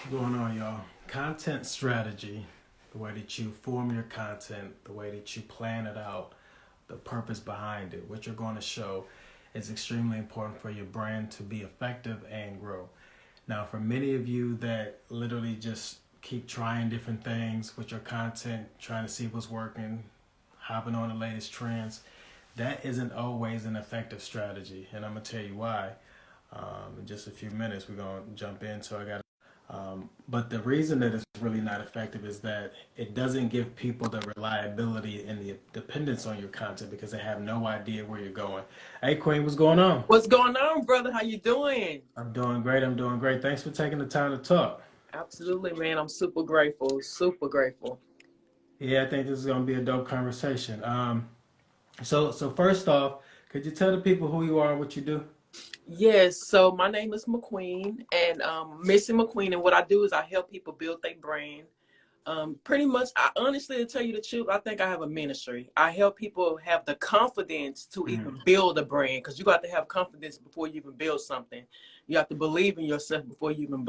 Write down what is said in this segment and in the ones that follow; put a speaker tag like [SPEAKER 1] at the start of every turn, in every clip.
[SPEAKER 1] Going on, y'all? Content strategy, the way that you form your content, the way that you plan it out, the purpose behind it, what you're going to show is extremely important for your brand to be effective and grow. Now, for many of you that literally just keep trying different things with your content, trying to see what's working, hopping on the latest trends, that isn't always an effective strategy. And I'm going to tell you why. In just a few minutes, we're going to jump in. So I got but the reason that it's really not effective is that it doesn't give people the reliability and the dependence on your content because they have no idea where you're going. Hey, Queen, what's going on?
[SPEAKER 2] What's going on, brother? How you doing?
[SPEAKER 1] I'm doing great. I'm doing great. Thanks for taking the time to talk.
[SPEAKER 2] Absolutely, man. I'm super grateful. Super grateful.
[SPEAKER 1] Yeah, I think this is going to be a dope conversation. So first off, could you tell the people who you are and what you do?
[SPEAKER 2] Yes, so my name is McQueen and Missy McQueen, and what I do is I help people build their brand. Pretty much, I honestly, to tell you the truth, I think I have a ministry. I help people have the confidence to
[SPEAKER 1] Mm,
[SPEAKER 2] even build a brand because you got to have confidence before you even build something. You have to believe in yourself before you even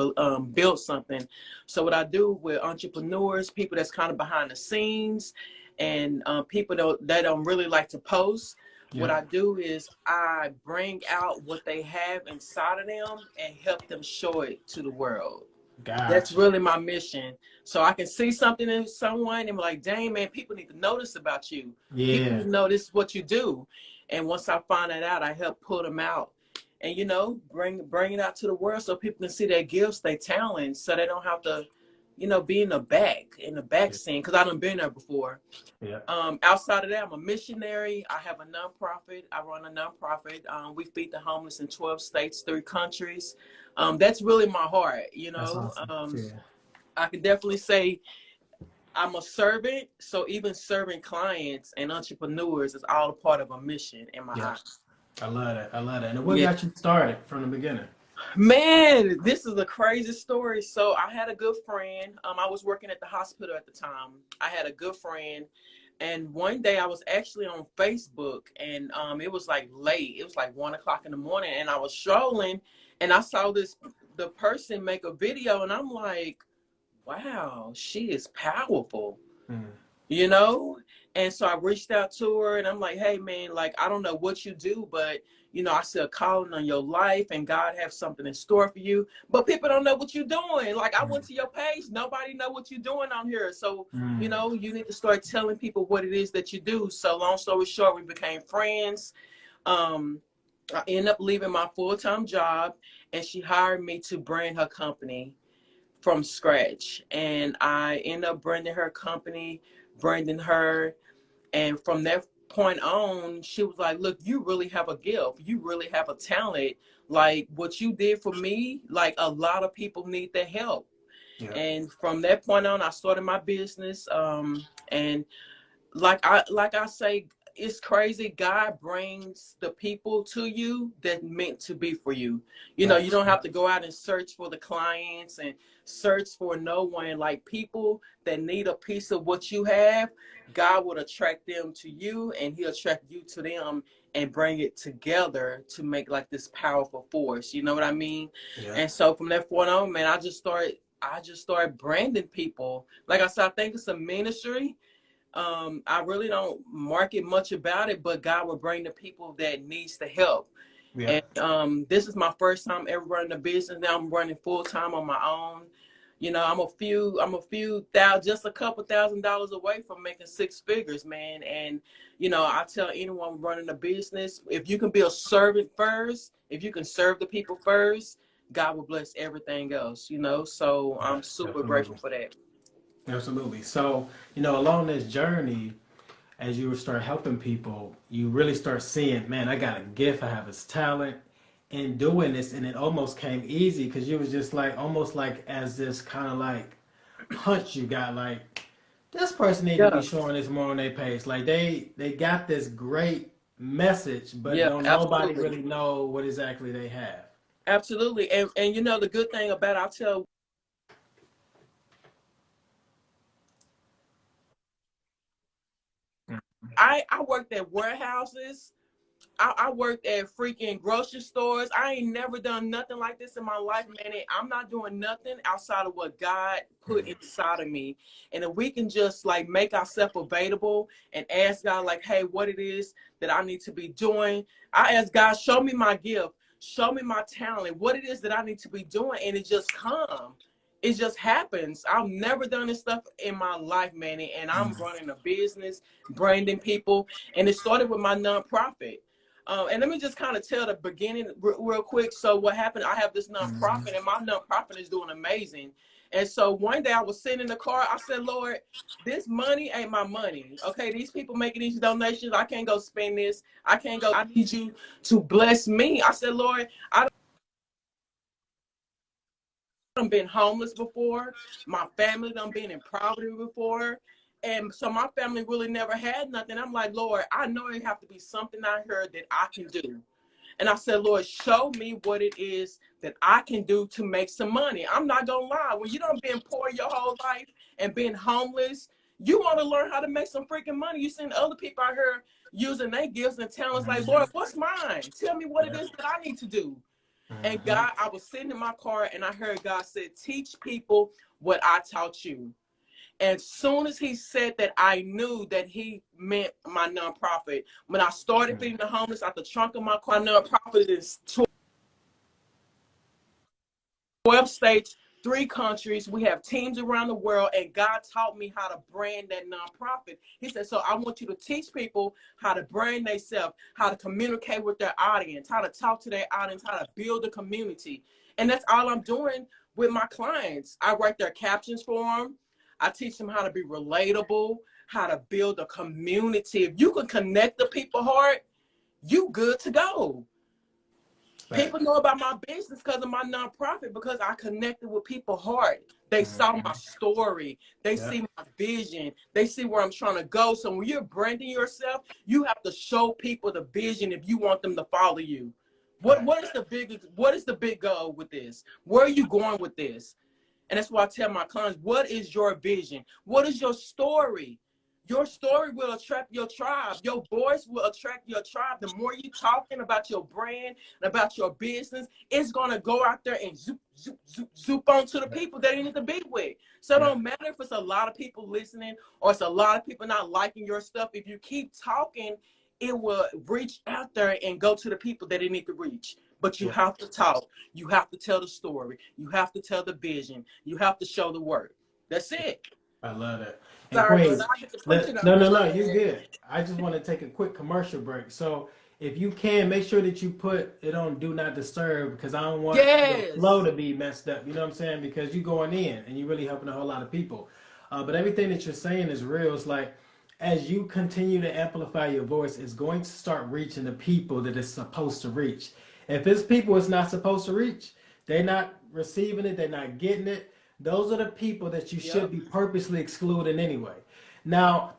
[SPEAKER 2] build something. So what I do with entrepreneurs, people that's kind of behind the scenes, and people that don't really like to post, what
[SPEAKER 1] yeah,
[SPEAKER 2] I do is I bring out what they have inside of them and help them show it to the world. That's
[SPEAKER 1] gotcha.
[SPEAKER 2] really my mission. So I can see something in someone and be like, dang, man, people need to notice about you. People need
[SPEAKER 1] Yeah,
[SPEAKER 2] to know this is what you do. And once I find that out, I help pull them out and, bring it out to the world so people can see their gifts, their talents, so they don't have to, be in the back
[SPEAKER 1] yeah,
[SPEAKER 2] scene. Cause I done been there before.
[SPEAKER 1] yeah.
[SPEAKER 2] Outside of that, I'm a missionary. I have a nonprofit. I run a nonprofit. We feed the homeless in 12 states, 3 countries. That's really my heart,
[SPEAKER 1] That's awesome. Yeah,
[SPEAKER 2] I can definitely say I'm a servant. So even serving clients and entrepreneurs is all a part of a mission in my
[SPEAKER 1] yeah.
[SPEAKER 2] eyes.
[SPEAKER 1] I love that. I love that. And what
[SPEAKER 2] Yeah.
[SPEAKER 1] got you started from the beginning?
[SPEAKER 2] Man, this is a crazy story. So I had a good friend. I was working at the hospital at the time. I had a good friend. And one day I was actually on Facebook and it was like late. It was like 1 o'clock in the morning. And I was strolling and I saw the person make a video and I'm like, wow, she is powerful,
[SPEAKER 1] Mm,
[SPEAKER 2] you know? And so I reached out to her and I'm like, hey man, like I don't know what you do, but I see a calling on your life and God has something in store for you. But people don't know what you're doing. Like I went
[SPEAKER 1] mm,
[SPEAKER 2] to your page, nobody know what you're doing on here. So,
[SPEAKER 1] mm.
[SPEAKER 2] you need to start telling people what it is that you do. So long story short, we became friends. Um, I ended up leaving my full-time job and she hired me to brand her company from scratch. And I ended up branding her company, branding her. And from that point on, she was like, look, you really have a gift. You really have a talent. Like what you did for me, like a lot of people need the help.
[SPEAKER 1] Yeah.
[SPEAKER 2] And from that point on, I started my business. And like I say, it's crazy. God brings the people to you that meant to be for you. You
[SPEAKER 1] Facts.
[SPEAKER 2] don't have
[SPEAKER 1] Yeah.
[SPEAKER 2] to go out and search for the clients and search for no one. Like people that need a piece of what you have, God would attract them to you and he'll attract you to them and bring it together to make like this powerful force. You know what I mean?
[SPEAKER 1] Yeah.
[SPEAKER 2] And so from that point on, man, I just started branding people. Like I said, I think it's a ministry. I really don't market much about it, but God will bring the people that needs the help.
[SPEAKER 1] Yeah.
[SPEAKER 2] And this is my first time ever running a business. Now I'm running full time on my own. I'm a few thousand, just a couple $1,000s away from making 6 figures, man. And I tell anyone running a business, if you can be a servant first, if you can serve the people first, God will bless everything else. So
[SPEAKER 1] Yeah.
[SPEAKER 2] I'm super grateful
[SPEAKER 1] Definitely.
[SPEAKER 2] for that.
[SPEAKER 1] Absolutely. So, along this journey, as you start helping people, you really start seeing, man, I got a gift, I have this talent in doing this, and it almost came easy because you was just like almost like as this kind of like hunch you got like this person need to be
[SPEAKER 2] Yeah,
[SPEAKER 1] showing this more on their page. Like they got this great message, but
[SPEAKER 2] yeah,
[SPEAKER 1] don't nobody
[SPEAKER 2] absolutely.
[SPEAKER 1] really know what exactly they have.
[SPEAKER 2] Absolutely. And the good thing about it, I'll tell I worked at warehouses. I worked at freaking grocery stores. I ain't never done nothing like this in my life, man. And I'm not doing nothing outside of what God put inside of me. And if we can just like make ourselves available and ask God, like, hey, what it is that I need to be doing. I ask God, show me my gift, show me my talent, what it is that I need to be doing. And it just comes. It just happens. I've never done this stuff in my life, man. And I'm running a business, branding people. And it started with my nonprofit. And let me just kind of tell the beginning real quick. So what happened, I have this nonprofit and my nonprofit is doing amazing. And so one day I was sitting in the car. I said, Lord, this money ain't my money. Okay, these people making these donations, I can't go spend this. I can't go. I need you to bless me. I said, Lord, I've been homeless before. My family done been in poverty before. And so my family really never had nothing. I'm like, Lord, I know it have to be something out here that I can do. And I said, Lord, show me what it is that I can do to make some money. I'm not going to lie. When you done been poor your whole life and been homeless, you want to learn how to make some freaking money. You seen other people out here using their gifts and talents like, Lord, what's mine? Tell me what it is that I need to do. And God, I was sitting in my car and I heard God said, teach people what I taught you. As soon as he said that, I knew that he meant my nonprofit. When I started feeding the homeless out the trunk of my car, my nonprofit is 12 states, 3 countries. We have teams around the world, and God taught me how to brand that nonprofit. He said, so I want you to teach people how to brand themselves, how to communicate with their audience, how to talk to their audience, how to build a community. And that's all I'm doing with my clients. I write their captions for them. I teach them how to be relatable, how to build a community. If you can connect the people's heart, you good to go. Right. People know about my business because of my nonprofit, because I connected with people's heart. They saw my story. They see my vision. They see where I'm trying to go. So when you're branding yourself, you have to show people the vision if you want them to follow you. What is the big goal with this? Where are you going with this? And that's why I tell my clients, what is your vision? What is your story? Your story will attract your tribe. Your voice will attract your tribe. The more you talking about your brand and about your business, it's going to go out there and zoop, zoop, zoop, zoop onto the people that you need to be with. So it don't matter if it's a lot of people listening or it's a lot of people not liking your stuff. If you keep talking, it will reach out there and go to the people that it need to reach. But you have to talk. You have to tell the story. You have to tell the vision. You have to show the work. That's it.
[SPEAKER 1] I love that. And
[SPEAKER 2] Sorry,
[SPEAKER 1] Queen, no, you're good. I just want to take a quick commercial break. So if you can, make sure that you put it on Do Not Disturb, because I don't want the flow to be messed up. You know what I'm saying? Because you're going in and you're really helping a whole lot of people. But everything that you're saying is real. It's like, as you continue to amplify your voice, it's going to start reaching the people that it's supposed to reach. If it's people it's not supposed to reach, they're not receiving it, they're not getting it. Those are the people that you should be purposely excluding anyway. Now,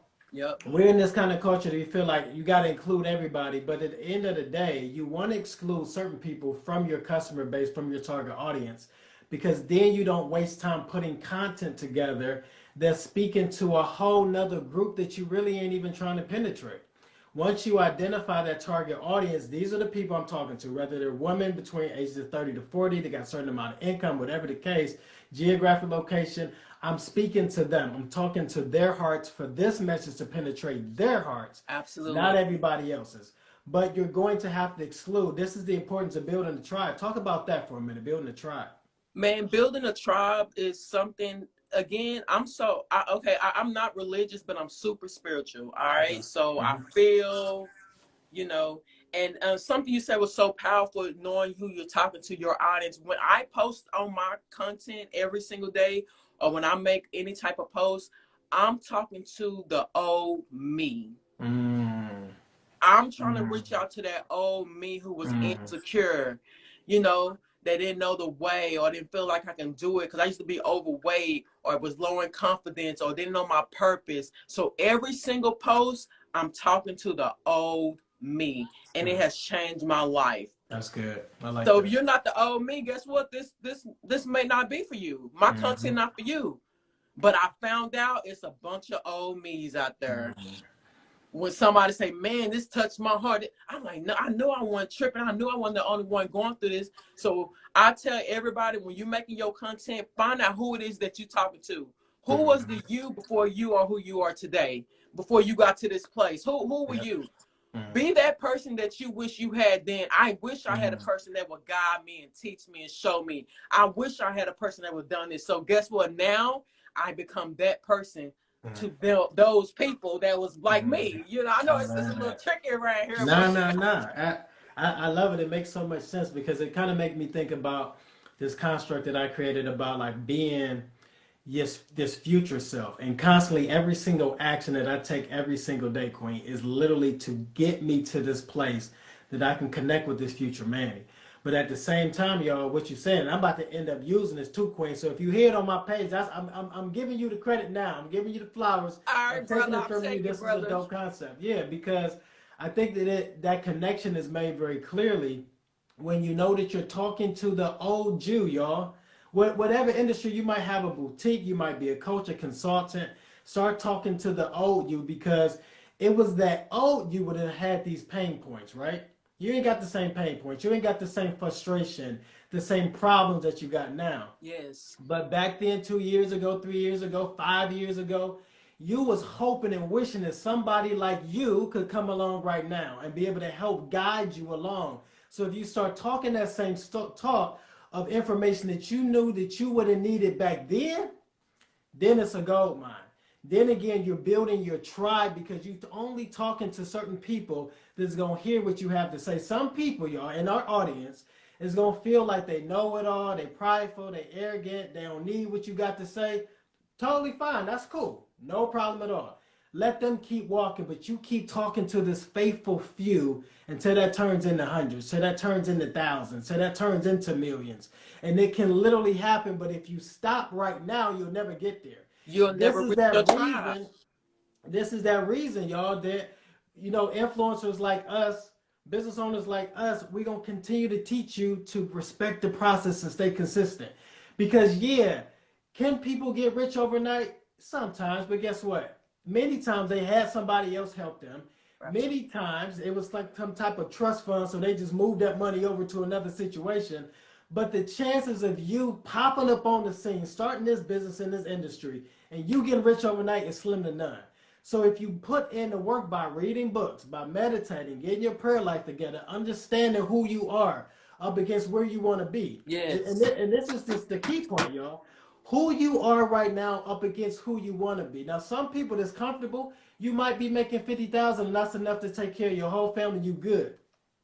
[SPEAKER 1] we're in this kind of culture that you feel like you got to include everybody, but at the end of the day, you want to exclude certain people from your customer base, from your target audience, because then you don't waste time putting content together that's speaking to a whole nother group that you really ain't even trying to penetrate. Once you identify that target audience, these are the people I'm talking to, whether they're women between ages of 30 to 40, they got a certain amount of income, whatever the case, geographic location, I'm speaking to them. I'm talking to their hearts for this message to penetrate their hearts.
[SPEAKER 2] Absolutely.
[SPEAKER 1] Not everybody else's. But you're going to have to exclude. This is the importance of building a tribe. Talk about that for a minute, building a tribe.
[SPEAKER 2] Man, building a tribe is something, again, I'm not religious, but I'm super spiritual. All right. So I feel, and something you said was so powerful, knowing who you're talking to, your audience. When I post on my content every single day, or when I make any type of post, I'm talking to the old me. I'm trying to reach out to that old me who was insecure, they didn't know the way, or didn't feel like I can do it because I used to be overweight, or it was low in confidence, or didn't know my purpose. So every single post, I'm talking to the old me, and it has changed my life.
[SPEAKER 1] That's good. I like
[SPEAKER 2] so
[SPEAKER 1] that.
[SPEAKER 2] If you're not the old me, guess what? This may not be for you. My content not for you. But I found out it's a bunch of old me's out there.
[SPEAKER 1] Mm-hmm.
[SPEAKER 2] And it's changed my life. So if you're not the old me, guess what? This may not be for you. My content not for you. But I found out it's a bunch of old me's out there. And it's changed my life. So if you're not the old me, guess what? This may not be for you. But I found out it's a bunch of old me's out there. when somebody say, man, this touched my heart, I'm like, no, I know I wasn't tripping. I knew I wasn't the only one going through this. So I tell everybody, when you're making your content, find out who it is that you're talking to. Who was the you before you are who you are today? Before you got to this place? Who were you? Be that person that you wish you had then. I wish I had a person that would guide me and teach me and show me. I wish I had a person that would have done this. So guess what? Now I become that person to those people that was like me. You know, I know it's just a little tricky around here.
[SPEAKER 1] No. I love it. It makes so much sense because it kind of makes me think about this construct that I created about like being this future self, and constantly every single action that I take every single day, Queen, is literally to get me to this place that I can connect with this future Manny. But at the same time, y'all, what you're saying, I'm about to end up using this too, Queen. So if you hear it on my page, I'm giving you the credit now. I'm giving you the flowers.
[SPEAKER 2] All right,
[SPEAKER 1] I'm taking
[SPEAKER 2] brother,
[SPEAKER 1] it from you. This is a dope concept. Yeah, because I think that that connection is made very clearly when you know that you're talking to the old Jew, y'all. Whatever industry you might have, a boutique, you might be a coach, a consultant, start talking to the old you, because it was that old you would have had these pain points, right? You ain't got the same pain points. You ain't got the same frustration, the same problems that you got now.
[SPEAKER 2] Yes.
[SPEAKER 1] But back then, 2 years ago, 3 years ago, 5 years ago, you was hoping and wishing that somebody like you could come along right now and be able to help guide you along. So if you start talking that same talk of information that you knew that you would have needed back then it's a gold mine. Then again, you're building your tribe because you're only talking to certain people that's going to hear what you have to say. Some people, y'all, in our audience, is going to feel like they know it all, they prideful, they arrogant, they don't need what you got to say. Totally fine. That's cool. No problem at all. Let them keep walking, but you keep talking to this faithful few until that turns into hundreds, so that turns into thousands, so that turns into millions. And it can literally happen, but if you stop right now, you'll never get there.
[SPEAKER 2] You'll never reach your tribe.
[SPEAKER 1] This is that reason, y'all, that, you know, influencers like us, business owners like us, we're going to continue to teach you to respect the process and stay consistent. Because, yeah, can people get rich overnight? Sometimes, but guess what? Many times they had somebody else help them. Right. Many times it was like some type of trust fund, so they just moved that money over to another situation. But the chances of you popping up on the scene, starting this business in this industry, and you getting rich overnight is slim to none. So if you put in the work by reading books, by meditating, getting your prayer life together, understanding who you are up against where you want to be.
[SPEAKER 2] Yes.
[SPEAKER 1] And this is the key point, y'all. Who you are right now up against who you want to be. Now, some people that's comfortable, you might be making $50,000 and that's enough to take care of your whole family. You good.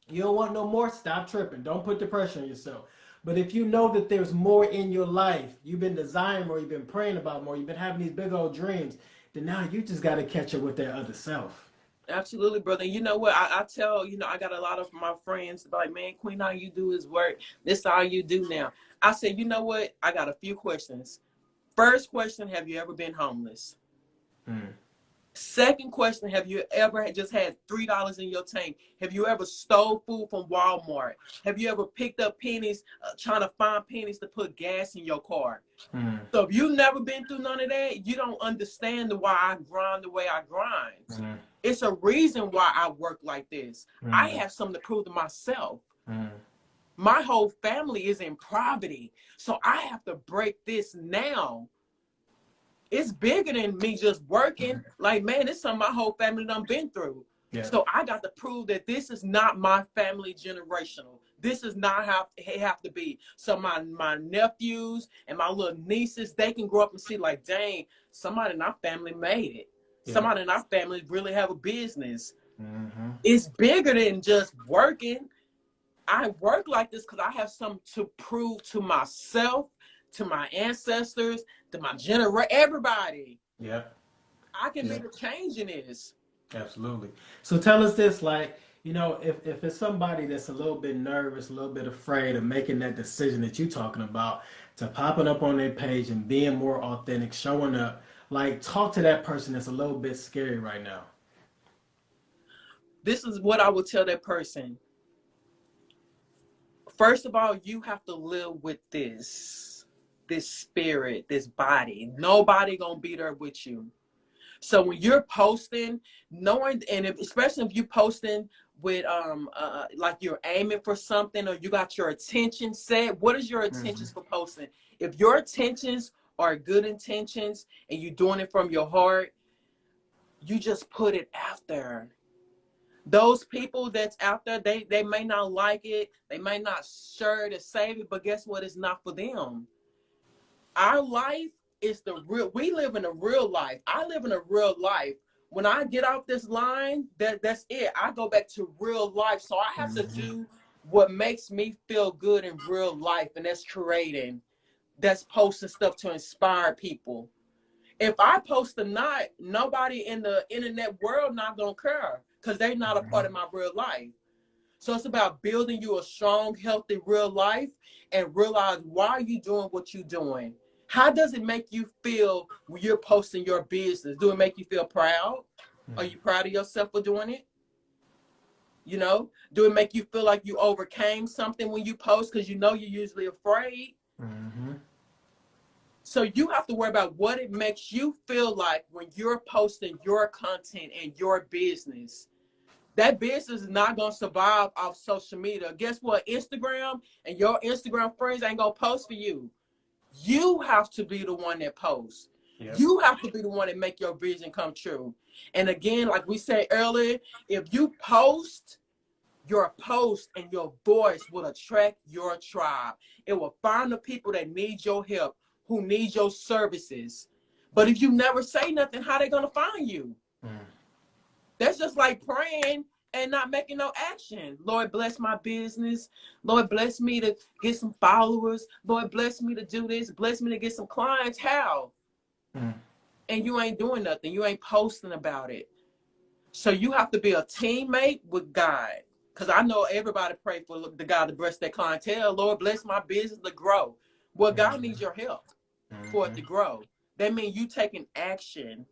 [SPEAKER 1] You don't want no more? Stop tripping. Don't put the pressure on yourself. But if you know that there's more in your life, you've been desiring more, you've been praying about more, you've been having these big old dreams, then now you just got to catch up with that other self.
[SPEAKER 2] Absolutely, brother. You know what? I tell, you know, I got a lot of my friends like, man, Queen, all you do is work. This all you do now. I said, you know what? I got a few questions. First question, have you ever been homeless? Second question, have you ever just had $3 in your tank? Have you ever stole food from Walmart? Have you ever picked up pennies, trying to find pennies to put gas in your car? So if you've never been through none of that, you don't understand why I grind the way I grind. It's a reason why I work like this. I have something to prove to myself. My whole family is in poverty, so I have to break this now. It's bigger than me just working. Like, man, it's something my whole family done been through. Yeah. So I got to prove that this is not my family generational. This is not how it have to be. So my nephews and my little nieces, they can grow up and see like, dang, somebody in our family made it. Yeah. Somebody in our family really have a business. It's bigger than just working. I work like this because I have something to prove to myself, to my ancestors, to my generation, everybody. Yeah. I can be the change in this.
[SPEAKER 1] Absolutely. So tell us this, like, you know, if it's somebody that's a little bit nervous, a little bit afraid of making that decision that you're talking about, to popping up on their page and being more authentic, showing up, like, talk to that person that's a little bit scary right now.
[SPEAKER 2] This is what I would tell that person. First of all, you have to live with this spirit, this body. Nobody gonna be there with you. So when you're posting, knowing, and especially if you're posting with like you're aiming for something, or you got your attention set, what is your intentions for posting? If your intentions are good intentions and you're doing it from your heart, you just put it out there. Those people that's out there, they may not like it, they may not share it or save it, but guess what? It's not for them. Our life is the real, we live in a real life. I live in a real life. When I get off this line, that's it. I go back to real life. So I have to do what makes me feel good in real life, and that's creating, that's posting stuff to inspire people. If I post or not, nobody in the internet world not gonna care, because they're not a part of my real life. So it's about building you a strong, healthy real life, and realize why are you doing what you're doing. How does it make you feel when you're posting your business? Do it make you feel proud? Are you proud of yourself for doing it? You know, do it make you feel like you overcame something when you post, because you know you're usually afraid? So you have to worry about what it makes you feel like when you're posting your content and your business. That business is not going to survive off social media. Guess what? Instagram and your Instagram friends ain't going to post for you. You have to be the one that posts. Yep. You have to be the one that make your vision come true. And again, like we said earlier, if you post, your post and your voice will attract your tribe. It will find the people that need your help, who need your services. But if you never say nothing, how they going to find you? That's just like praying and not making no action. Lord, bless my business. Lord, bless me to get some followers. Lord, bless me to do this. Bless me to get some clients. How? And you ain't doing nothing. You ain't posting about it. So you have to be a teammate with God. Because I know everybody pray for the God to bless their clientele. Lord, bless my business to grow. Well, God needs your help for it to grow. That means you taking action.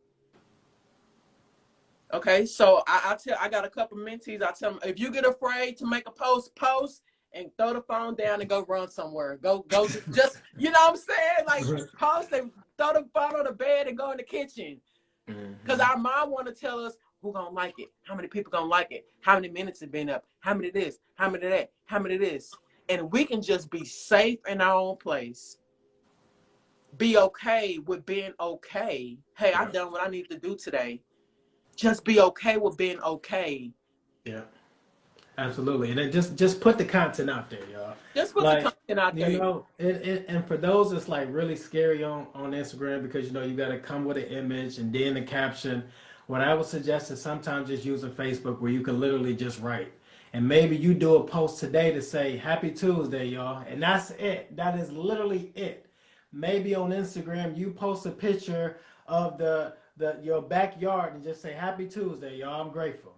[SPEAKER 2] Okay, so I got a couple mentees. I tell them, if you get afraid to make a post and throw the phone down and go run somewhere. Go, just, you know what I'm saying? Like, post and throw the phone on the bed and go in the kitchen. Because our mom want to tell us who gonna like it, how many people gonna like it, how many minutes it been up, how many this, how many that, how many this. And we can just be safe in our own place. Be okay with being okay. Hey, I done what I need to do today. Just be okay with being okay.
[SPEAKER 1] Yeah, absolutely. And then just put the content out there, y'all.
[SPEAKER 2] Just put the content out there.
[SPEAKER 1] You know, and for those, it's like really scary on Instagram, because, you know, you got to come with an image and then the caption. What I would suggest is sometimes just using Facebook, where you can literally just write. And maybe you do a post today to say, Happy Tuesday, y'all. And that's it. That is literally it. Maybe on Instagram, you post a picture of your backyard and just say, Happy Tuesday, y'all. I'm grateful.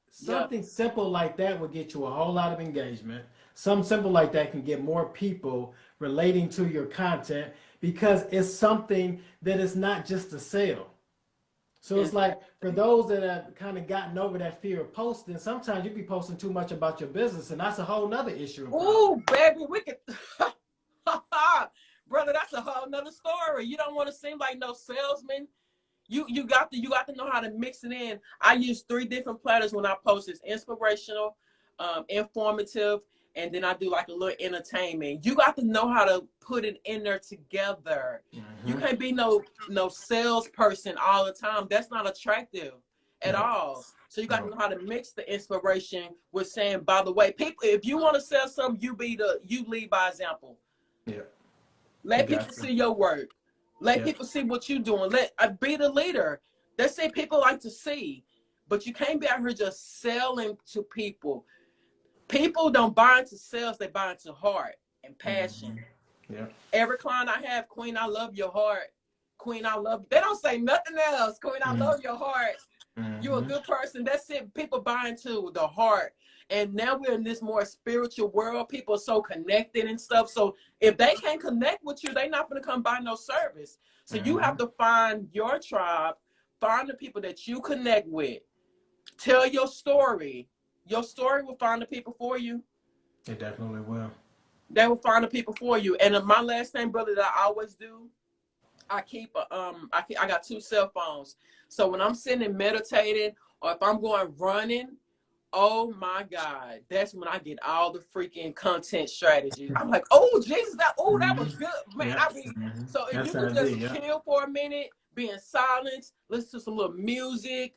[SPEAKER 1] Something simple like that will get you a whole lot of engagement. Something simple like that can get more people relating to your content, because it's something that is not just a sale. So it's like, for those that have kind of gotten over that fear of posting, sometimes you be posting too much about your business, and that's a whole nother issue.
[SPEAKER 2] Oh, baby, we could, brother, that's a whole nother story. You don't want to seem like no salesman. You got to know how to mix it in. I use 3 different platters when I post. It's inspirational, informative, and then I do like a little entertainment. You got to know how to put it in there together. You can't be no salesperson all the time. That's not attractive at all. So you got to know how to mix the inspiration with saying, by the way, people, if you want to sell something, you lead by example. Yeah. Let people see your work. Let people see what you're doing. Let be the leader. That's it. People like to see, but you can't be out here just selling to people. People don't buy into sales; they buy into heart and passion. Yeah. Every client I have, Queen, I love your heart. Queen, I love. They don't say nothing else. Queen, I love your heart. You're a good person. That's it. People buy into the heart. And now we're in this more spiritual world. People are so connected and stuff. So if they can't connect with you, they're not going to come buy no service. So you have to find your tribe, find the people that you connect with. Tell your story. Your story will find the people for you.
[SPEAKER 1] It definitely will.
[SPEAKER 2] They will find the people for you. And my last name, brother, that I always do, I got two cell phones. So when I'm sitting and meditating, or if I'm going running, oh my God, that's when I get all the freaking content strategies. I'm like, oh Jesus, that was good, man.
[SPEAKER 1] Yeah.
[SPEAKER 2] I mean, so if
[SPEAKER 1] That's
[SPEAKER 2] you
[SPEAKER 1] how
[SPEAKER 2] could
[SPEAKER 1] it
[SPEAKER 2] just
[SPEAKER 1] be. Yeah.
[SPEAKER 2] chill for a minute, be in silence, listen to some little music,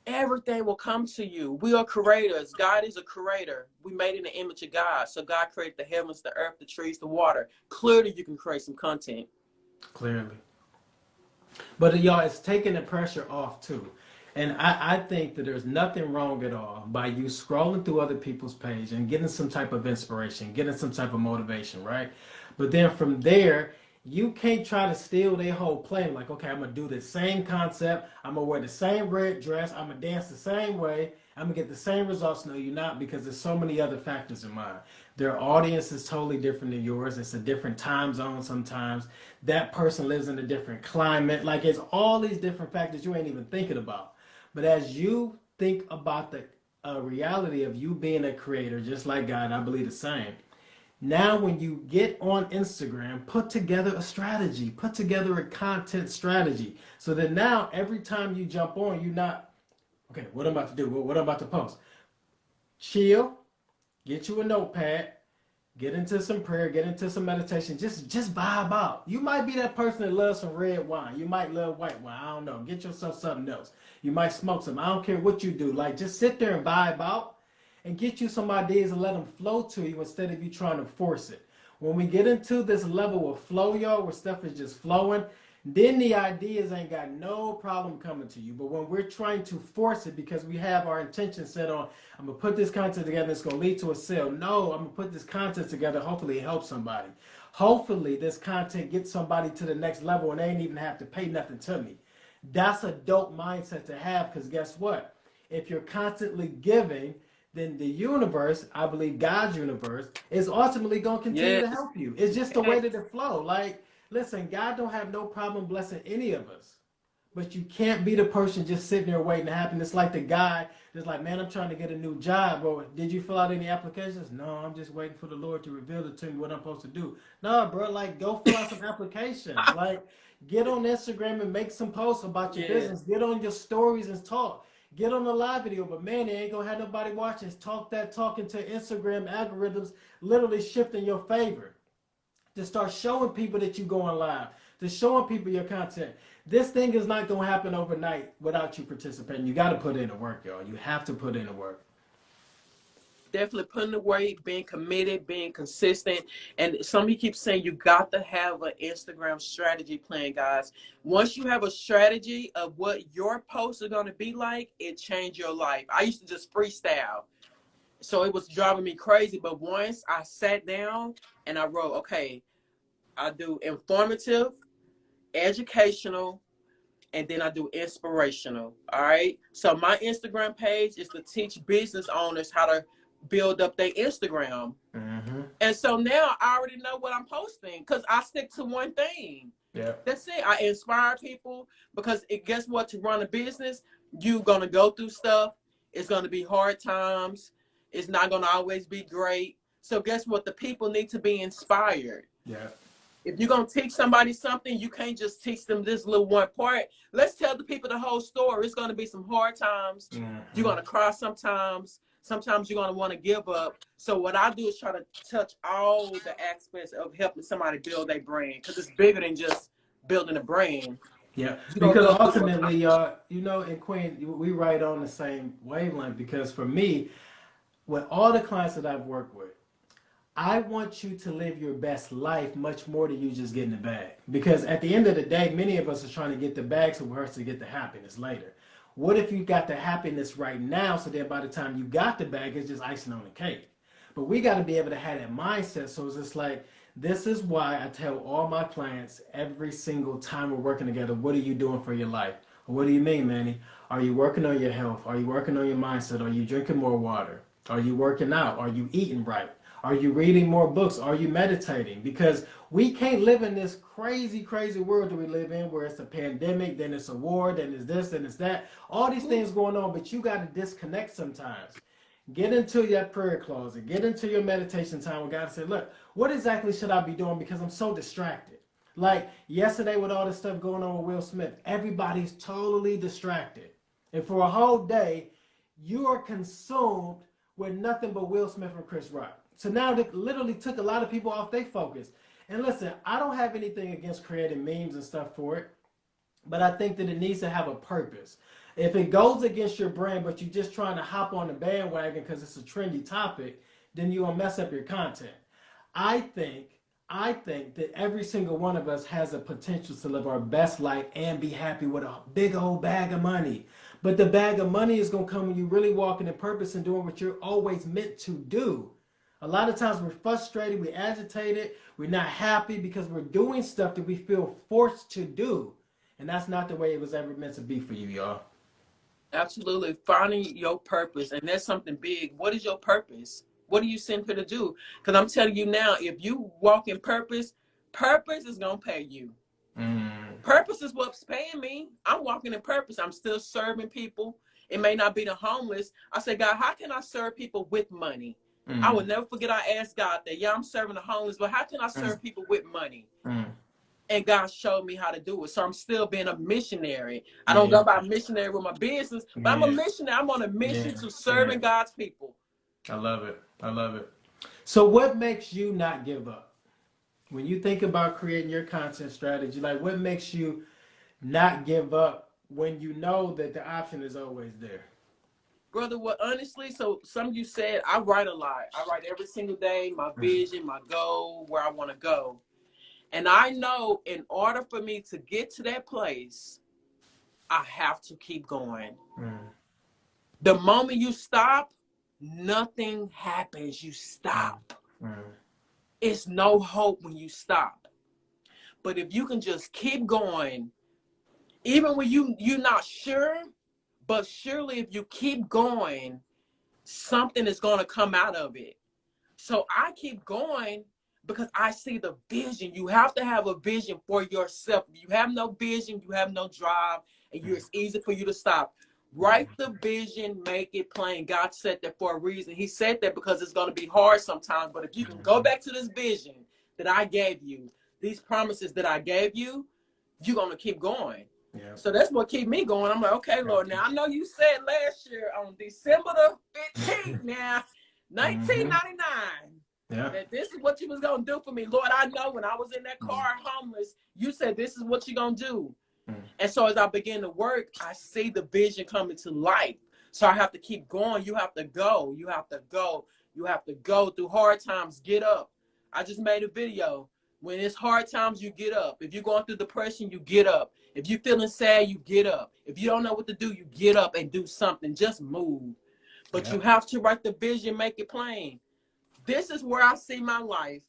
[SPEAKER 2] everything will come to you. We are creators. God is a creator. We made in the image of God. So God created the heavens, the earth, the trees, the water. Clearly, you can create some content.
[SPEAKER 1] Clearly. But y'all, it's taking the pressure off too. And I think that there's nothing wrong at all by you scrolling through other people's page and getting some type of inspiration, getting some type of motivation, right? But then from there, you can't try to steal their whole plan. Like, okay, I'm gonna do the same concept, I'm gonna wear the same red dress, I'm gonna dance the same way, I'm gonna get the same results. No, you're not, because there's so many other factors in mind. Their audience is totally different than yours. It's a different time zone sometimes. That person lives in a different climate. Like, it's all these different factors you ain't even thinking about. But as you think about the reality of you being a creator, just like God, I believe the same. Now, when you get on Instagram, put together a strategy, put together a content strategy, so that now every time you jump on, you're not, okay, what I'm about to do, what I'm about to post. Chill, get you a notepad, get into some prayer, get into some meditation. Just vibe out. You might be that person that loves some red wine. You might love white wine. I don't know. Get yourself something else. You might smoke some. I don't care what you do. Like, just sit there and vibe out and get you some ideas and let them flow to you instead of you trying to force it. When we get into this level of flow, y'all, where stuff is just flowing, then the ideas ain't got no problem coming to you. But when we're trying to force it because we have our intention set on, I'm going to put this content together, it's going to lead to a sale. No, I'm going to put this content together, hopefully it helps somebody. Hopefully this content gets somebody to the next level and they ain't even have to pay nothing to me. That's a dope mindset to have, because guess what? If you're constantly giving, then the universe, I believe God's universe, is ultimately going to continue
[SPEAKER 2] Yes.
[SPEAKER 1] to help you. It's just the way that it flow. Like, listen, God don't have no problem blessing any of us. But you can't be the person just sitting there waiting to happen. It's like the guy that's like, man, I'm trying to get a new job. Bro, did you fill out any applications? No, I'm just waiting for the Lord to reveal it to me what I'm supposed to do. No, bro, like, go fill out some applications. Like, get on Instagram and make some posts about your
[SPEAKER 2] Yeah.
[SPEAKER 1] business. Get on your stories and talk. Get on a live video, but man, they ain't gonna have nobody watching. Talk that talking to Instagram algorithms literally shifting your favor. To start showing people that you going live, to showing people your content. This thing is not going to happen overnight without you participating. You got to put in the work, y'all. You have to put in the work.
[SPEAKER 2] Definitely putting the weight, being committed, being consistent. And somebody keeps saying you got to have an Instagram strategy plan, guys. Once you have a strategy of what your posts are going to be like, it changed your life. I used to just freestyle. So it was driving me crazy. But once I sat down and I wrote, okay, I do informative, educational, and then I do inspirational. All right. So my Instagram page is to teach business owners how to build up their Instagram.
[SPEAKER 1] Mm-hmm.
[SPEAKER 2] And so now I already know what I'm posting because I stick to one thing.
[SPEAKER 1] Yeah.
[SPEAKER 2] That's it. I inspire people because guess what? To run a business, you're going to go through stuff. It's going to be hard times. It's not going to always be great. So guess what? The people need to be inspired.
[SPEAKER 1] Yeah.
[SPEAKER 2] If you're going to teach somebody something, you can't just teach them this little one part. Let's tell the people the whole story. It's going to be some hard times.
[SPEAKER 1] Mm-hmm.
[SPEAKER 2] You're going to cry sometimes. Sometimes you're going to want to give up. So what I do is try to touch all the aspects of helping somebody build their brand, because it's bigger than just building a brand.
[SPEAKER 1] Yeah,
[SPEAKER 2] You don't
[SPEAKER 1] because
[SPEAKER 2] go through
[SPEAKER 1] ultimately, you know, in Queen, we right on the same wavelength. Because for me, with all the clients that I've worked with, I want you to live your best life much more than you just getting the bag. Because at the end of the day, many of us are trying to get the bag so we're to get the happiness later. What if you got the happiness right now so that by the time you got the bag, it's just icing on the cake? But we got to be able to have that mindset. So it's just like, this is why I tell all my clients every single time we're working together, what are you doing for your life? What do you mean, Manny? Are you working on your health? Are you working on your mindset? Are you drinking more water? Are you working out? Are you eating right? Are you reading more books? Are you meditating? Because we can't live in this crazy, crazy world that we live in where it's a pandemic, then it's a war, then it's this, then it's that. All these things going on, but you got to disconnect sometimes. Get into your prayer closet. Get into your meditation time with God and say, look, what exactly should I be doing because I'm so distracted? Like yesterday with all this stuff going on with Will Smith, everybody's totally distracted. And for a whole day, you are consumed with nothing but Will Smith and Chris Rock. So now it literally took a lot of people off their focus. And listen, I don't have anything against creating memes and stuff for it, but I think that it needs to have a purpose. If it goes against your brand, but you're just trying to hop on the bandwagon because it's a trendy topic, then you're going to mess up your content. I think that every single one of us has a potential to live our best life and be happy with a big old bag of money. But the bag of money is going to come when you really walking in purpose and doing what you're always meant to do. A lot of times we're frustrated, we're agitated, we're not happy because we're doing stuff that we feel forced to do. And that's not the way it was ever meant to be for you, y'all.
[SPEAKER 2] Absolutely. Finding your purpose. And that's something big. What is your purpose? What are you sent here to do? Because I'm telling you now, if you walk in purpose, purpose is going to pay you. Purpose is what's paying me. I'm walking in purpose. I'm still serving people. It may not be the homeless. I say, God, how can I serve people with money? I will never forget I asked God that, yeah, I'm serving the homeless, but how can I serve people with money? And God showed me how to do it. So I'm still being a missionary. I don't go by missionary with my business, but I'm a missionary. I'm on a mission to serving God's people.
[SPEAKER 1] I love it. I love it. So what makes you not give up? When you think about creating your content strategy, like what makes you not give up when you know that the option is always there?
[SPEAKER 2] Brother, well, honestly, so some of you said I write a lot. I write every single day, my vision, my goal, where I want to go. And I know in order for me to get to that place, I have to keep going. The moment you stop, nothing happens. You stop. It's no hope when you stop. But if you can just keep going, even when you're not sure, but surely if you keep going, something is going to come out of it. So I keep going because I see the vision. You have to have a vision for yourself. If you have no vision, you have no drive, and it's easy for you to stop. Write the vision, make it plain. God said that for a reason. He said that because it's going to be hard sometimes. But if you can go back to this vision that I gave you, these promises that I gave you, you're going to keep going. Yeah. So that's what keep me going. I'm like, okay, Lord, now I know you said last year on December the 15th now, 1999, that this is what you was going to do for me. Lord, I know when I was in that car homeless, you said this is what you're going to do. And so as I begin to work, I see the vision coming to life. So I have to keep going. You have to go. You have to go. You have to go through hard times. Get up. I just made a video. When it's hard times, you get up. If you're going through depression, you get up. If you're feeling sad, you get up. If you don't know what to do, you get up and do something. Just move. But you have to write the vision, make it plain. This is where I see my life.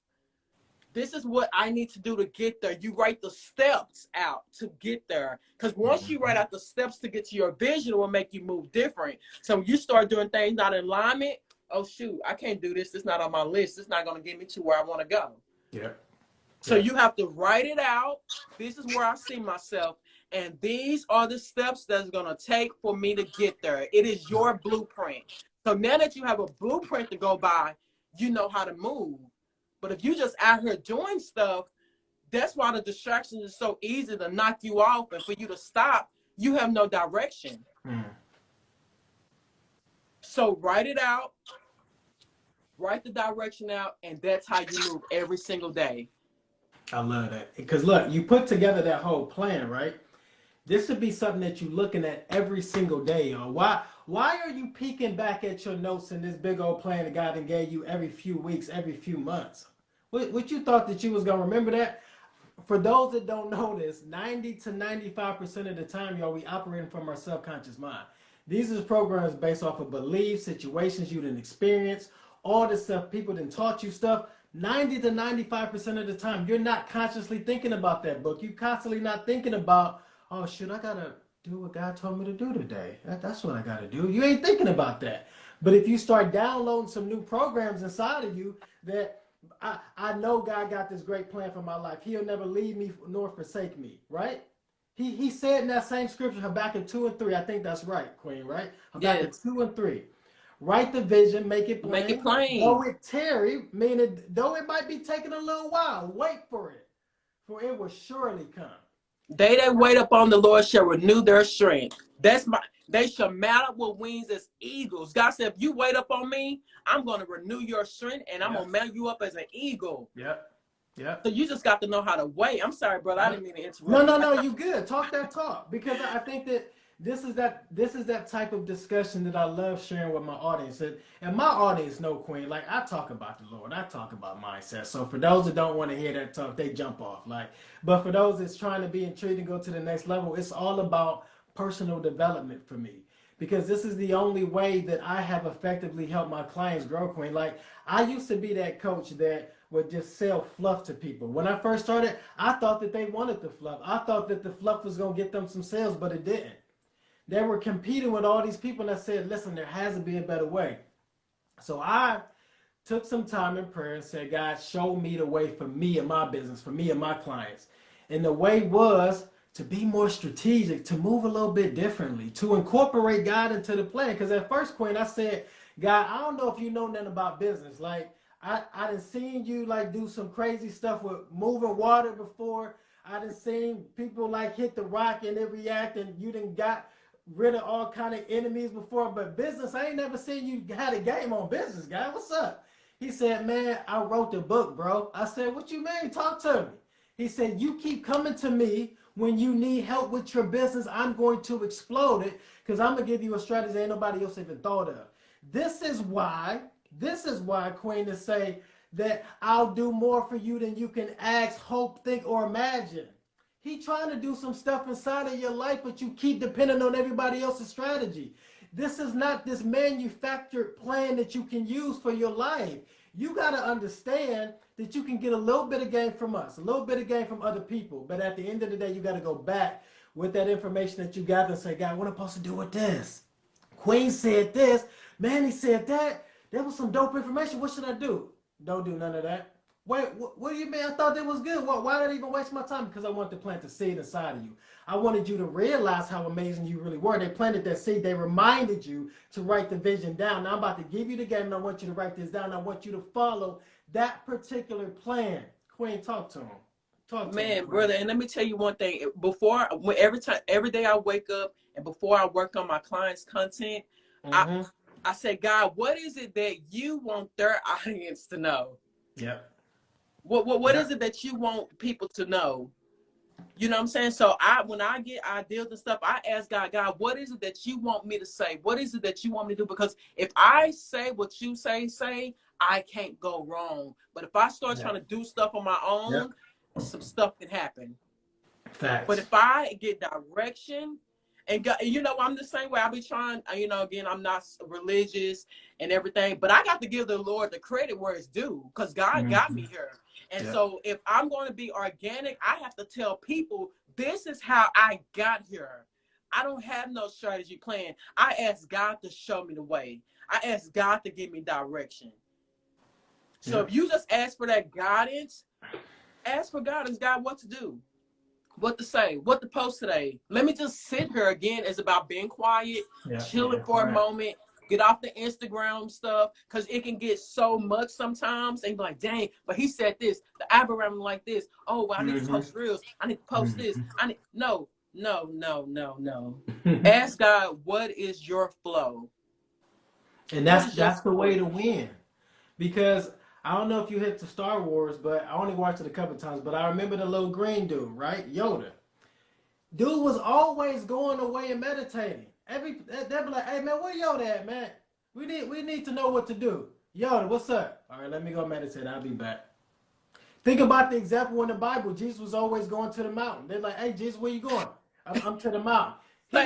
[SPEAKER 2] This is what I need to do to get there. You write the steps out to get there. Because once you write out the steps to get to your vision, it will make you move different. So when you start doing things not in alignment, oh, shoot, I can't do this. It's not on my list. It's not going to get me to where I want to go. So you have to write it out. This is where I see myself. And these are the steps that's going to take for me to get there. It is your blueprint. So now that you have a blueprint to go by, you know how to move. But if you just out here doing stuff, that's why the distractions is so easy to knock you off. And for you to stop, you have no direction. So write it out. Write the direction out. And that's how you move every single day.
[SPEAKER 1] I love that. Because look, you put together that whole plan, right? This would be something that you're looking at every single day, y'all. Why are you peeking back at your notes in this big old plan that God gave you every few weeks, every few months? What you thought that you was going to remember that? For those that don't know this, 90 to 95% of the time, y'all, we operating from our subconscious mind. These are programs based off of beliefs, situations you didn't experience, all this stuff, people didn't taught you stuff. 90 to 95% of the time, you're not consciously thinking about that book. You're constantly not thinking about, oh, shoot, I got to do what God told me to do today. That's what I got to do. You ain't thinking about that. But if you start downloading some new programs inside of you that I know God got this great plan for my life. He'll never leave me nor forsake me, right? He said in that same scripture, Habakkuk 2 and 3, I think that's right, Queen, right? Habakkuk 2 and 3. Write the vision, make it plain.
[SPEAKER 2] Make it plain.
[SPEAKER 1] Though it tarry, meaning though it might be taking a little while, wait for it. for it will surely come.
[SPEAKER 2] They that wait upon the Lord shall renew their strength. They shall mount up with wings as eagles. God said, if you wait upon me, I'm going to renew your strength and I'm going to mount you up as an eagle.
[SPEAKER 1] Yep. Yep.
[SPEAKER 2] So you just got to know how to wait. I'm sorry, brother. I didn't mean to interrupt.
[SPEAKER 1] No, you good. Talk that talk. Because I think that this is that type of discussion that I love sharing with my audience. And my audience know, Queen, like I talk about the Lord. I talk about mindset. So for those that don't want to hear that talk, they jump off. But for those that's trying to be intrigued and go to the next level, it's all about personal development for me. Because this is the only way that I have effectively helped my clients grow, Queen. Like I used to be that coach that would just sell fluff to people. When I first started, I thought that they wanted the fluff. I thought that the fluff was going to get them some sales, but it didn't. They were competing with all these people that said, listen, there has to be a better way. So I took some time in prayer and said, God, show me the way for me and my business, for me and my clients. And the way was to be more strategic, to move a little bit differently, to incorporate God into the plan. Because at first, Queen, I said, God, I don't know if you know nothing about business. Like, I done seen you like do some crazy stuff with moving water before. I done seen people like hit the rock and it react, and you done got rid of all kind of enemies before. But business, I ain't never seen you had a game on business, guy. What's up? He said, man, I wrote the book, bro. I said, what you mean? Talk to me. He said, you keep coming to me when you need help with your business. I'm going to explode it because I'm going to give you a strategy ain't nobody else even thought of. This is why, Queen, to say that I'll do more for you than you can ask, hope, think, or imagine. He trying to do some stuff inside of your life, but you keep depending on everybody else's strategy. This is not this manufactured plan that you can use for your life. You got to understand that you can get a little bit of gain from us, a little bit of gain from other people. But at the end of the day, you got to go back with that information that you got and say, God, what am I supposed to do with this? Queen said this. Manny said that. There was some dope information. What should I do? Don't do none of that. Wait, what do you mean? I thought that was good. Why did I even waste my time? Because I wanted to plant the seed inside of you. I wanted you to realize how amazing you really were. They planted that seed. They reminded you to write the vision down. Now I'm about to give you the game, and I want you to write this down. I want you to follow that particular plan. Queen, talk to him. Talk to
[SPEAKER 2] Man,
[SPEAKER 1] him,
[SPEAKER 2] brother, and let me tell you one thing. Every day I wake up and before I work on my clients' content, I say, God, what is it that you want their audience to know?
[SPEAKER 1] Yep.
[SPEAKER 2] What is it that you want people to know? You know what I'm saying? So when I get ideas and stuff, I ask God, what is it that you want me to say? What is it that you want me to do? Because if I say what you say, I can't go wrong. But if I start trying to do stuff on my own, some stuff can happen.
[SPEAKER 1] Facts.
[SPEAKER 2] But if I get direction, and God, I'm the same way. I be trying, again, I'm not religious and everything, but I got to give the Lord the credit where it's due because God got me here. And so if I'm going to be organic, I have to tell people, this is how I got here. I don't have no strategy plan. I ask God to show me the way. I ask God to give me direction. So if you just ask for that guidance, ask for guidance, God, what to do. What to say, what to post today. Let me just sit here again. It's about being quiet, chilling for a moment, get off the Instagram stuff, because it can get so much sometimes. And be like, dang, but he said this, the algorithm like this. Oh, well, I need to post reels. I need to post this. No. Ask God, what is your flow?
[SPEAKER 1] And that's the way to win. Because I don't know if you hit the Star Wars, but I only watched it a couple times. But I remember the little green dude, right? Yoda. Dude was always going away and meditating. They'd be like, hey man, where Yoda at, man? We need to know what to do. Yoda, what's up? All right, let me go meditate. I'll be back. Think about the example in the Bible. Jesus was always going to the mountain. They're like, hey Jesus, where you going? I'm to the mountain. He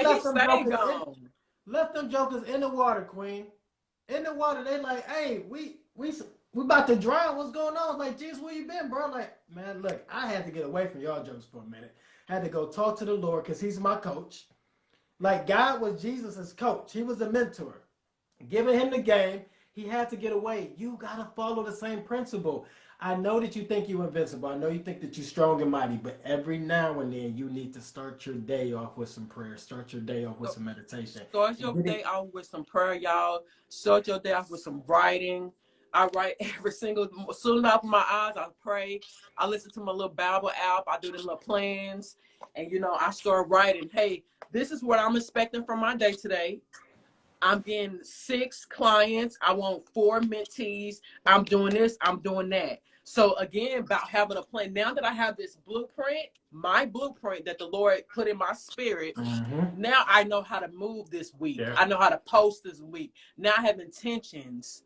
[SPEAKER 1] left them jokers in the water, Queen. In the water, they like, hey, we about to drown. What's going on? Like, Jesus, where you been, bro? Like, man, look, I had to get away from y'all jokes for a minute. Had to go talk to the Lord because he's my coach. Like, God was Jesus' coach. He was a mentor. Giving him the game, he had to get away. You got to follow the same principle. I know that you think you're invincible. I know you think that you're strong and mighty, but every now and then you need to start your day off with some prayer. Start your day off with some meditation.
[SPEAKER 2] Start your day off with some prayer, y'all. Start your day off with some writing. I write every single, as soon as I open my eyes, I pray. I listen to my little Bible app. I do the little plans. And, you know, I start writing, hey, this is what I'm expecting from my day today. I'm getting 6 clients. I want 4 mentees. I'm doing this. I'm doing that. So again, about having a plan. Now that I have this blueprint, my blueprint that the Lord put in my spirit, now I know how to move this week.
[SPEAKER 1] Yeah.
[SPEAKER 2] I know how to post this week. Now I have intentions.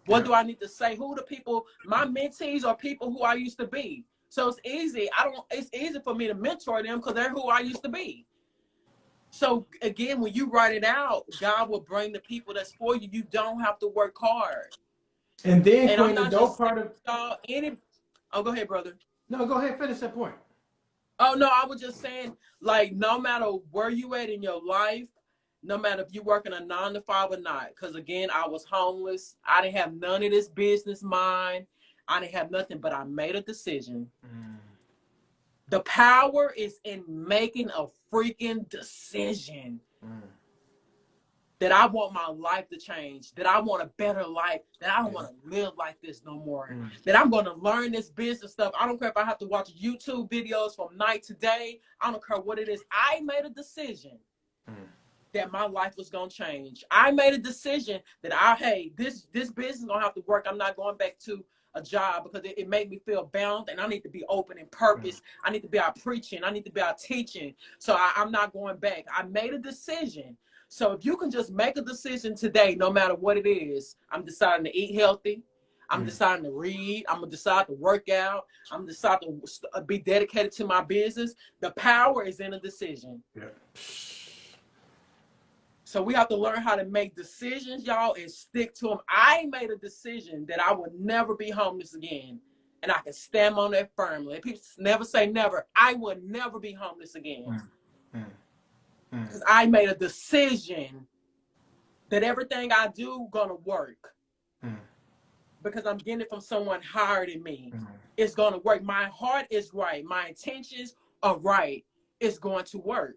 [SPEAKER 2] What do I need to say? Who the people, my mentees are people who I used to be. So it's easy. It's easy for me to mentor them because they're who I used to be. So again, when you write it out, God will bring the people that's for you. You don't have to work hard.
[SPEAKER 1] And then,
[SPEAKER 2] And
[SPEAKER 1] Queen,
[SPEAKER 2] I'm
[SPEAKER 1] the
[SPEAKER 2] not
[SPEAKER 1] dope
[SPEAKER 2] just
[SPEAKER 1] part of
[SPEAKER 2] y'all any. Oh, go ahead, brother.
[SPEAKER 1] no, go ahead, finish that point.
[SPEAKER 2] Oh no, I was just saying, like, no matter where you at in your life, no matter if you working a 9 to 5 or not, because again, I was homeless. I didn't have none of this business mind. I didn't have nothing, but I made a decision. The power is in making a freaking decision. That I want my life to change, that I want a better life, that I don't want to live like this no more, that I'm going to learn this business stuff. I don't care if I have to watch YouTube videos from night to day. I don't care what it is. I made a decision that my life was going to change. I made a decision that this business is going to have to work. I'm not going back to a job because it made me feel bound, and I need to be open in purpose. I need to be out preaching. I need to be out teaching. So I'm not going back. I made a decision. So if you can just make a decision today, no matter what it is, I'm deciding to eat healthy. I'm deciding to read. I'm going to decide to work out. I'm deciding to be dedicated to my business. The power is in a decision. Yeah. So we have to learn how to make decisions, y'all, and stick to them. I made a decision that I would never be homeless again. And I can stand on that firmly. People never say never. I would never be homeless again. Because I made a decision that everything I do gonna work. Because I'm getting it from someone higher than me. It's gonna work. My heart is right. My intentions are right. It's going to work.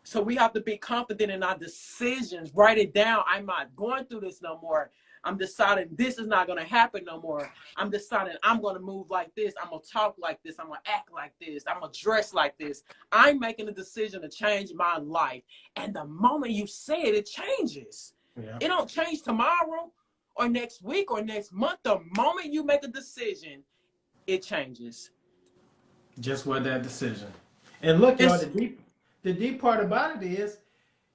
[SPEAKER 2] So we have to be confident in our decisions. Write it down. I'm not going through this no more. I'm deciding this is not going to happen no more. I'm deciding I'm going to move like this. I'm going to talk like this. I'm going to act like this. I'm going to dress like this. I'm making a decision to change my life. And the moment you say it, it changes. Yeah. It don't change tomorrow or next week or next month. The moment you make a decision, it changes.
[SPEAKER 1] Just with that decision. And look, y'all, the deep part about it is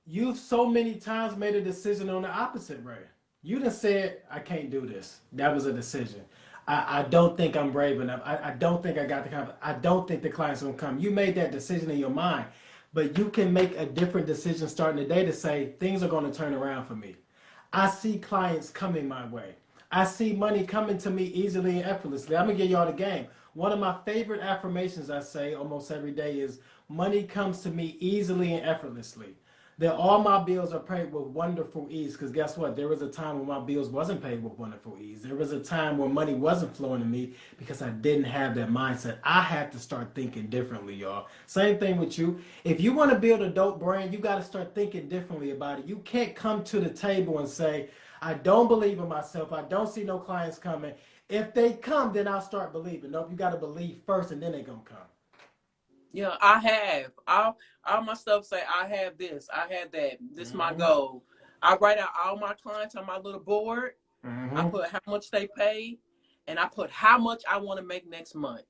[SPEAKER 1] you've so many times made a decision on the opposite way. You done said, I can't do this. That was a decision. I don't think I'm brave enough. I don't think I got the confidence. I don't think the client's going to come. You made that decision in your mind. But you can make a different decision starting the day to say, things are going to turn around for me. I see clients coming my way. I see money coming to me easily and effortlessly. I'm going to give y'all the game. One of my favorite affirmations I say almost every day is, money comes to me easily and effortlessly. That all my bills are paid with wonderful ease. Because guess what? There was a time when my bills wasn't paid with wonderful ease. There was a time when money wasn't flowing to me because I didn't have that mindset. I had to start thinking differently, y'all. Same thing with you. If you want to build a dope brand, you got to start thinking differently about it. You can't come to the table and say, I don't believe in myself. I don't see no clients coming. If they come, then I'll start believing. Nope, you got to believe first and then they're going to come.
[SPEAKER 2] Yeah, I have. All my stuff say, I have this, I have that. This is my goal. I write out all my clients on my little board. I put how much they pay, and I put how much I want to make next month.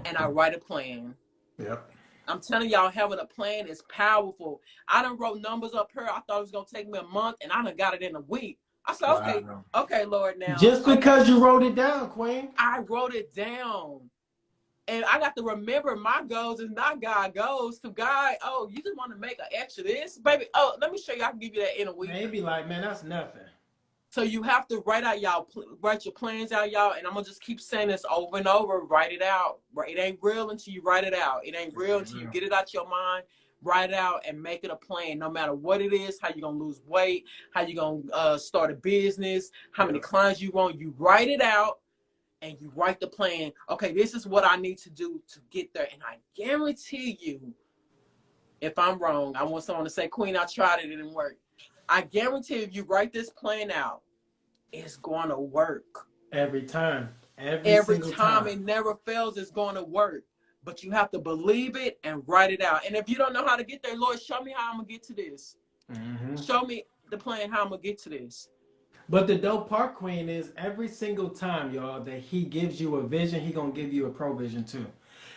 [SPEAKER 2] And I write a plan. Yep. I'm telling y'all, having a plan is powerful. I done wrote numbers up here. I thought it was going to take me a month, and I done got it in a week. I said, okay, Lord, now.
[SPEAKER 1] Just because you wrote it down, Queen.
[SPEAKER 2] I wrote it down. And I got to remember my goals is not God goals. To God, oh, you just want to make an extra this? Baby, oh, let me show you. I can give you that in a week.
[SPEAKER 1] Maybe like, man, that's nothing.
[SPEAKER 2] So you have to write your plans out, y'all. And I'm going to just keep saying this over and over. Write it out. It ain't real until you write it out. It ain't real until you get it out your mind. Write it out and make it a plan. No matter what it is, how you're going to lose weight, how you're going to start a business, how many clients you want. You write it out. And you write the plan. Okay, this is what I need to do to get there. And I guarantee you, if I'm wrong, I want someone to say, Queen, I tried it, it didn't work. I guarantee if you write this plan out, it's going to work.
[SPEAKER 1] Every time. Every
[SPEAKER 2] Every
[SPEAKER 1] single
[SPEAKER 2] time,
[SPEAKER 1] time.
[SPEAKER 2] it never fails, it's going to work. But you have to believe it and write it out. And if you don't know how to get there, Lord, show me how I'm going to get to this.
[SPEAKER 1] Mm-hmm.
[SPEAKER 2] Show me the plan, how I'm going to get to this.
[SPEAKER 1] But the dope part, Queen, is every single time, y'all, that he gives you a vision, he gonna give you a provision too.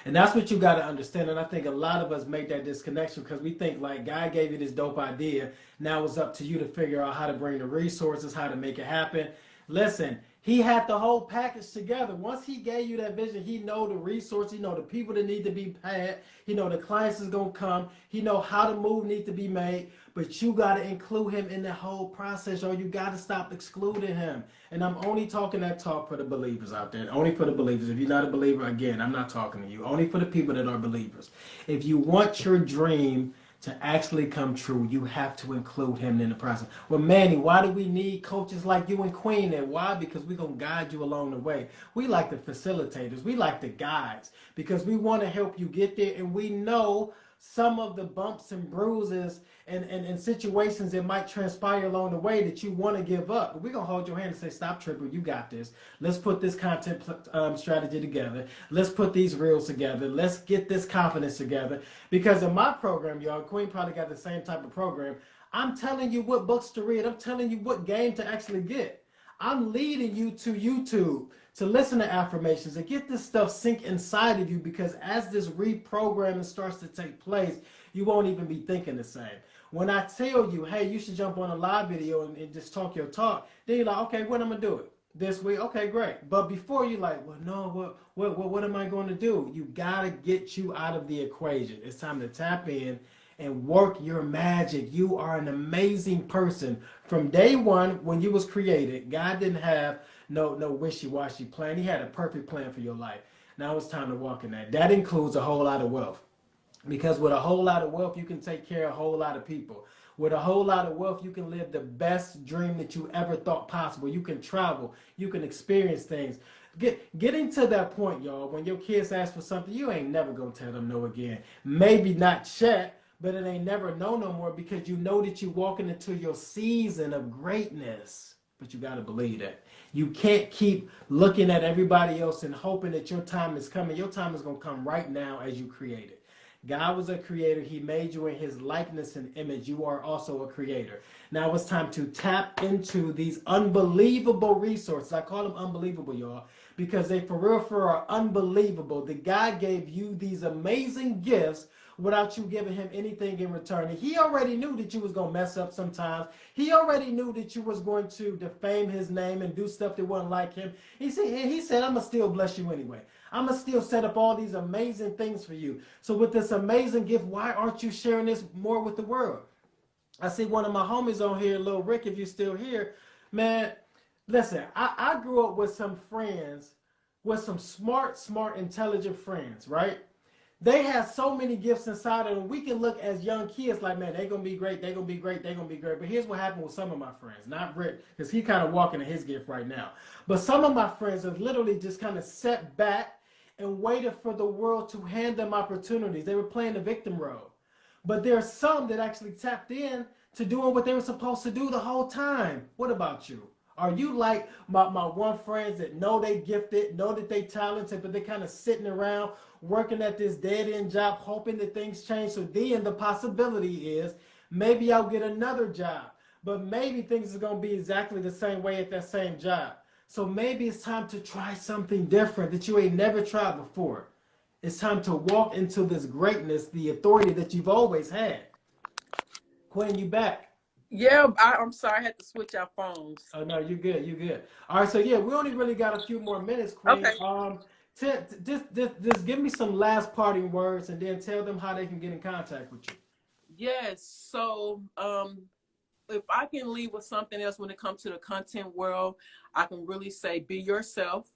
[SPEAKER 1] And that's what you gotta understand. And I think a lot of us make that disconnection because we think like God gave you this dope idea. Now it's up to you to figure out how to bring the resources, how to make it happen. Listen, he had the whole package together. Once he gave you that vision, he know the resources, he know the people that need to be paid, he know the clients is gonna come, he know how the move need to be made. But you got to include him in the whole process, or you got to stop excluding him. And I'm only talking that talk for the believers out there. Only for the believers. If you're not a believer, again, I'm not talking to you. Only for the people that are believers. If you want your dream to actually come true, you have to include him in the process. Well, Manny, why do we need coaches like you and Queen? And why? Because we're going to guide you along the way. We like the facilitators. We like the guides because we want to help you get there. And we know some of the bumps and bruises and situations that might transpire along the way that you want to give up. But we're going to hold your hand and say, stop tripping. You got this. Let's put this content strategy together. Let's put these reels together. Let's get this confidence together. Because in my program, y'all, Queen probably got the same type of program. I'm telling you what books to read. I'm telling you what game to actually get. I'm leading you to YouTube to listen to affirmations and get this stuff sink inside of you, because as this reprogramming starts to take place, you won't even be thinking the same. When I tell you, hey, you should jump on a live video and just talk your talk, then you're like, okay, when am I gonna do it? This week? Okay, great. But before you're like, well, no, what am I going to do? You gotta get you out of the equation. It's time to tap in and work your magic. You are an amazing person. From day one, when you was created, God didn't have no wishy-washy plan. He had a perfect plan for your life. Now it's time to walk in that. That includes a whole lot of wealth. Because with a whole lot of wealth, you can take care of a whole lot of people. With a whole lot of wealth, you can live the best dream that you ever thought possible. You can travel. You can experience things. Getting to that point, y'all, when your kids ask for something, you ain't never going to tell them no again. Maybe not yet, but it ain't never no more, because you know that you're walking into your season of greatness. But you got to believe that. You can't keep looking at everybody else and hoping that your time is coming. Your time is going to come right now as you create it. God was a creator. He made you in his likeness and image. You are also a creator. Now it's time to tap into these unbelievable resources. I call them unbelievable, y'all, because they for real are unbelievable. The God gave you these amazing gifts without you giving him anything in return. And he already knew that you was going to mess up sometimes. He already knew that you was going to defame his name and do stuff that wasn't like him. He said, I'm going to still bless you anyway. I'm going to still set up all these amazing things for you. So with this amazing gift, why aren't you sharing this more with the world? I see one of my homies on here, Lil Rick, if you're still here. Man, listen, I grew up with some friends, with some smart, intelligent friends, right? They have so many gifts inside of them. We can look as young kids like, man, they're going to be great, they're going to be great, they're going to be great. But here's what happened with some of my friends. Not Rick, because he's kind of walking in his gift right now. But some of my friends have literally just kind of sat back and waited for the world to hand them opportunities. They were playing the victim role. But there are some that actually tapped in to doing what they were supposed to do the whole time. What about you? Are you like my one friends that know they gifted, know that they talented, but they kind of sitting around working at this dead-end job, hoping that things change? So then the possibility is maybe I'll get another job, but maybe things are going to be exactly the same way at that same job. So maybe it's time to try something different that you ain't never tried before. It's time to walk into this greatness, the authority that you've always had. Quinn, you back?
[SPEAKER 2] Yeah, I'm sorry, I had to switch our phones.
[SPEAKER 1] Oh no, you're good. You're good. All right, so yeah, we only really got a few more minutes, Queen.
[SPEAKER 2] Okay.
[SPEAKER 1] Just give me some last parting words, and then tell them how they can get in contact with you.
[SPEAKER 2] Yes. So, if I can leave with something else when it comes to the content world, I can really say be yourself.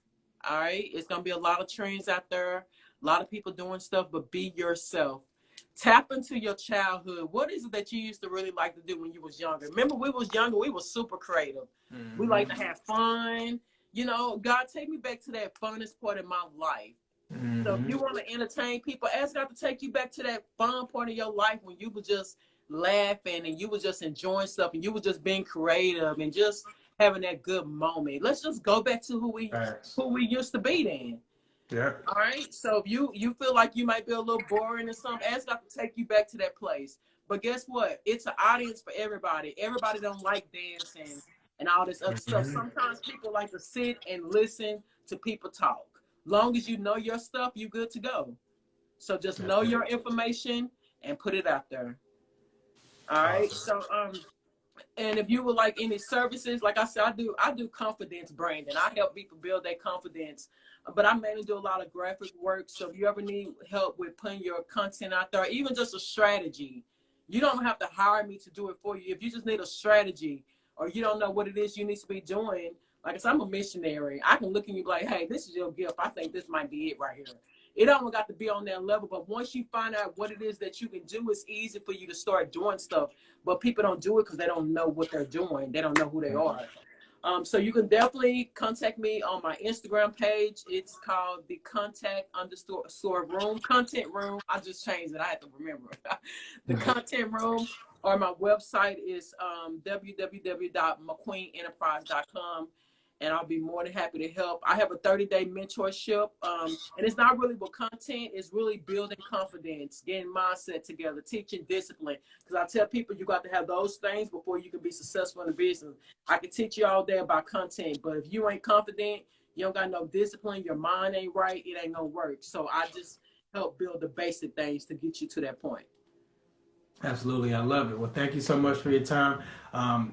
[SPEAKER 2] All right. It's going to be a lot of trends out there, a lot of people doing stuff, but be yourself. Tap into your childhood. What is it that you used to really like to do when you was younger? Remember, we was younger, we was super creative.
[SPEAKER 1] Mm-hmm.
[SPEAKER 2] We like to have fun. You know, God, take me back to that funnest part of my life.
[SPEAKER 1] Mm-hmm.
[SPEAKER 2] So if you want to entertain people, ask God to take you back to that fun part of your life when you were just laughing and you were just enjoying stuff and you were just being creative and just having that good moment. Let's just go back to
[SPEAKER 1] Facts.
[SPEAKER 2] who we used to be then.
[SPEAKER 1] Yeah.
[SPEAKER 2] All right. So if you feel like you might be a little boring or something, ask God to take you back to that place. But guess what? It's an audience for everybody. Everybody don't like dancing and all this other stuff.
[SPEAKER 1] Mm-hmm.
[SPEAKER 2] Sometimes people like to sit and listen to people talk. Long as you know your stuff, you good to go. So just
[SPEAKER 1] That's
[SPEAKER 2] know
[SPEAKER 1] it.
[SPEAKER 2] your information and put it out there. All right.
[SPEAKER 1] Awesome.
[SPEAKER 2] So and if you would like any services, like I said, I do confidence branding. I help people build their confidence, but I mainly do a lot of graphic work. So if you ever need help with putting your content out there, even just a strategy, you don't have to hire me to do it for you. If you just need a strategy or you don't know what it is you need to be doing, like I said, I'm a missionary. I can look at you like, hey, this is your gift. I think this might be it right here. It don't got to be on that level, but once you find out what it is that you can do, it's easy for you to start doing stuff. But people don't do it because they don't know what they're doing. They don't know who they are. So you can definitely contact me on my Instagram page. It's called the content room. I just changed it. I had to remember. The content room, or my website is www.mcqueenenterprise.com. And I'll be more than happy to help. I have a 30-day mentorship. And it's not really with content. It's really building confidence, getting mindset together, teaching discipline. Because I tell people you got to have those things before you can be successful in the business. I can teach you all day about content, but if you ain't confident, you don't got no discipline, your mind ain't right, it ain't gonna work. So I just help build the basic things to get you to that point.
[SPEAKER 1] Absolutely. I love it. Well, thank you so much for your time.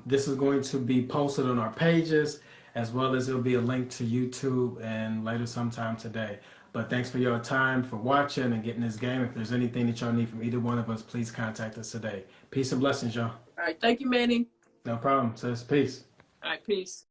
[SPEAKER 1] This is going to be posted on our pages, as well as it'll be a link to YouTube and later sometime today. But thanks for your time, for watching and getting this game. If there's anything that y'all need from either one of us, please contact us today. Peace and blessings, y'all.
[SPEAKER 2] All right, thank you, Manny.
[SPEAKER 1] No problem, sis. Peace.
[SPEAKER 2] All right, peace.